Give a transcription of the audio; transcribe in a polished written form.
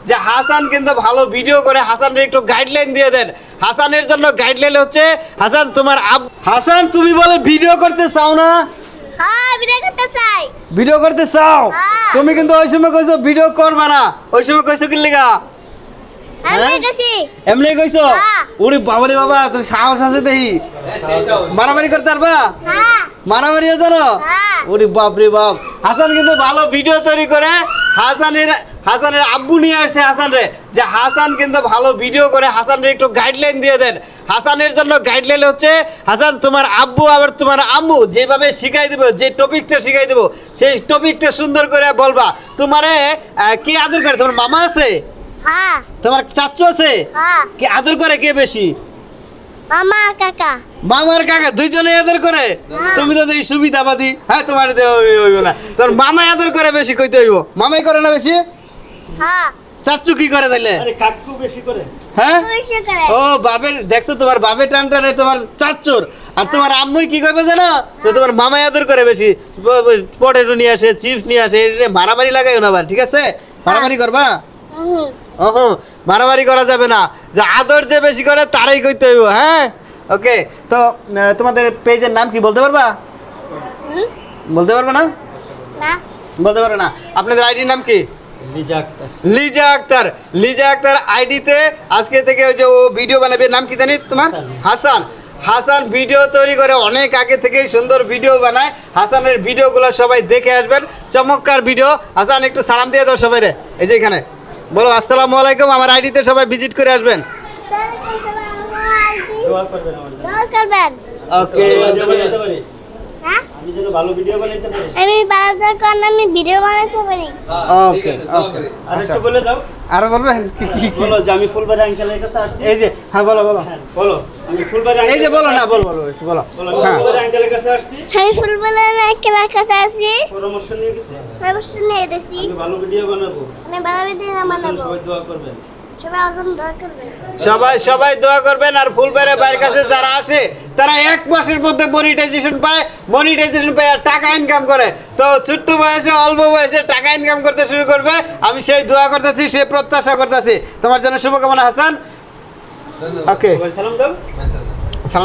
যে হাসান কিন্তু ভালো ভিডিও করে, হাসানের একটু গাইডলাইন দিয়ে দেন। হাসানের জন্য গাইডলাইন হচ্ছে হাসান তোমার হাসান তুমি বলে ভিডিও করতে চাও না? হ্যাঁ ভিডিও করতে চাই। ভিডিও করতে চাও? হ্যাঁ। তুমি কিন্তু ওই সময় কইছো ভিডিও করবে না, ওই সময় কইছো কি লিগা? আমি গেছি। এমনি কইছো? হ্যাঁ। ওরে বাবারে বাবা, তুমি সাহস আছে দেখি। মারামারি করতে পারবা? হ্যাঁ মারামারি জানো? হ্যাঁ। ওরে বাপ রে বাপ, হাসান কিন্তু ভালো ভিডিও তৈরি করে। হাসানের আব্বু নিয়ে আসছে হাসান রে, যে হাসান কিন্তু ভালো ভিডিও করে, হাসানের একটু গাইডলাইন দিয়ে দেন। হাসানের জন্য গাইডলাইন হচ্ছে হাসান তোমার আব্বু আবার তোমার আম্মু যেভাবে শিখাই দিব, যে টপিকটা শিখাই দিব সেই টপিকটা সুন্দর করে বলবা। তোমারে কে আদর করে? তোমার মামা আছে? হ্যাঁ তোমার চাচু আছে? হ্যাঁ। কে আদর করে কে বেশি? মামা কাকা। মামার কাকা দুইজনে আদর করে? তুমি তো এই সুবিধাবাদী। হ্যাঁ তোমার হইব না, তোর মামাই আদর করে বেশি, কইতে হইব। মামাই করে না বেশি? হ্যাঁ চাচু কি করে তাইলে? আরে কাকু বেশি করে। হ্যাঁ বেশি করে। ও বাবের, দেখছো তোমার বাবের টান টানে তোমার চাচুর। আর তোমার আম্মুই কি করবে জানো? তো তোমার মামাই আদর করে বেশি। পটেটো নিয়ে আসে, চিপস নিয়ে আসে, এই নিয়ে মারামারি লাগাইও না আবার, ঠিক আছে? মারামারি করবা? হুম। ওহো, মারামারি করা যাবে না। যে আদর যে বেশি করে তারাই কইতে হইব। হ্যাঁ ওকে। তো তোমাদের পেজের নাম কি বলতে পারবা? হুম? বলতে পারবে না? না। বলতে পারবে না। আপনাদের আইডির নাম কি? লিজা আক্তার। লিজা আক্তার। লিজা আক্তার আইডিতে আজকে থেকে ওই যে ও ভিডিও বানাবে, নাম কি জানি তোমার? হাসান। হাসান ভিডিও তৈরি করে, অনেক আগে থেকেই সুন্দর ভিডিও বানায়। হাসানের ভিডিওগুলো সবাই দেখে আসবেন, চমৎকার ভিডিও। হাসান একটু সালাম দিয়ে দাও সবাই রে, এই যে এখানে বলো আসসালামু আলাইকুম। আমার আইডিতে সবাই ভিজিট করে আসবেন। দোয়া করবেন আমাদের। দোয়া করবেন। ওকে ভিডিও বানাইতে পারি। হ্যাঁ আমি যেন ভালো ভিডিও বানাইতে পারি। আমি বাজার করলে আমি ভিডিও বানাতে পারি। ওকে ওকে। আর একটু বলে দাও। আরো বলবেন কি? বলো যে আমি ফুলবাড়ি আঙ্কেলের কাছে আসছি। এই যে হ্যাঁ বলো বলো। হ্যাঁ, বলো আমি ফুলবাড়ি এই যে বলো না, বলো বলো একটু বলো। বলো হ্যাঁ ফুলবাড়ি আঙ্কেলের কাছে আসছি। আমি ফুলবেলা কেনার কাছে আছি। পরামর্শ নিয়ে গেছি। অবশ্যই নিয়ে এসেছি। আমি ভালো ভিডিও বানাবো। আমি ভালো ভিডিও বানাবো। সবাই দোয়া করবেন। সবাই আজান দোয়া করবেন। সবাই দোয়া করবেন। আর ফুলবাড়ি ভাইয়ের কাছে যারা আসে তারা এক মাসের মধ্যে মনিটাইজেশন পায়, মনিটাইজেশন পায় আর টাকা ইনকাম করে। তো ছোট্ট বয়সে, অল্প বয়সে টাকা ইনকাম করতে শুরু করবে। আমি সেই দোয়া করতেছি, সেই প্রত্যাশা করতেছি। তোমার জন্য শুভকামনা হাসান। ওকে সবাই সালাম দাও। সালাম।